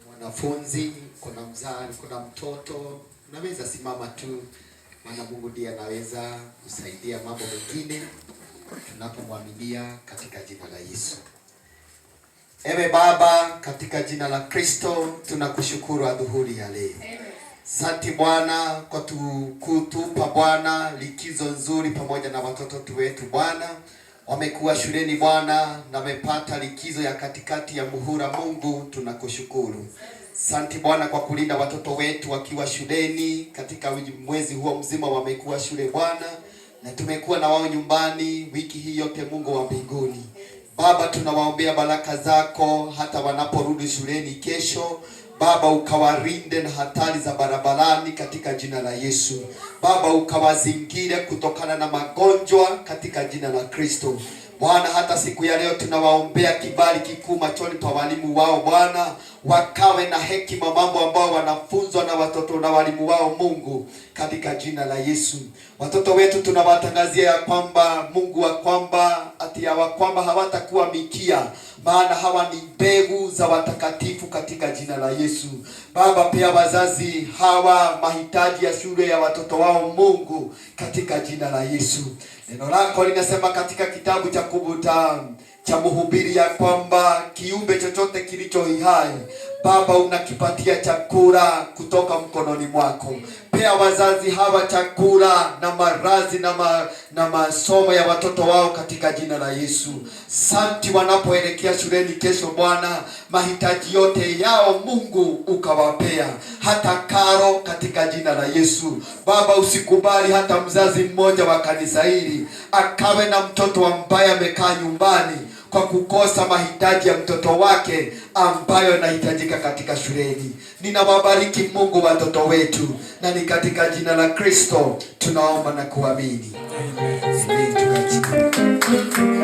mwanafunzi, kuna mzazi, kuna mtoto, unaweza simama tu, maana Mungu ndiye anaweza kusaidia mambo mengine tunapomwaminia katika jina la Yesu. Ewe Baba, katika jina la Kristo tunakushukuru adhuhuri ya leo. Asante Bwana kwa kutupa Bwana likizo nzuri pamoja na watoto wetu Bwana. Wamekuwa shuleni Bwana na wamepata likizo ya katikati ya muhula. Mungu tunakushukuru. Asante Bwana kwa kulinda watoto wetu wakiwa shuleni katika mwezi huo mzima wamekuwa shule Bwana, na tumekuwa na wao nyumbani wiki hii yote. Mungu wa mbinguni Baba, tunawaombea baraka zako hata wanaporudi shuleni kesho. Baba, ukawalinde na hatari za barabarani katika jina la Yesu. Baba, ukawazingire kutokana na magonjwa katika jina la Kristo. Bwana, hata siku ya leo tunawaombea kibali kikuu machoni pa walimu wao Bwana, wakawe na hekima mambo ambao wanafunzwa na watoto na walimu wao Mungu, katika jina la Yesu. Watoto wetu tunawatangazia ya kwamba Mungu wa kwamba hawatakuwa mikia, maana hawa ni mbegu za watakatifu katika jina la Yesu. Baba, pia wazazi hawa mahitaji ya shule ya watoto wao Mungu, katika jina la Yesu. Neno lako linasema katika kitabu cha Mhubiri ya kwamba kiumbe chochote kilicho hai Baba unakipatia chakula kutoka mkononi mwako. Pea wazazi hawa chakula na marazi na masomo ya watoto wao katika jina la Yesu. Santi wanapoelekea shuleni kesho Bwana, mahitaji yote yao Mungu ukawapea, hata karo katika jina la Yesu. Baba, usikubali hata mzazi mmoja wa kanisa hili akawe na mtoto ambaye amekaa nyumbani kwa kukosa mahitaji ya mtoto wake ambayo yanahitajika katika shuleni. Ninawabariki Mungu watoto wetu, na ni katika jina la Kristo tunaomba na kuamini. Amen.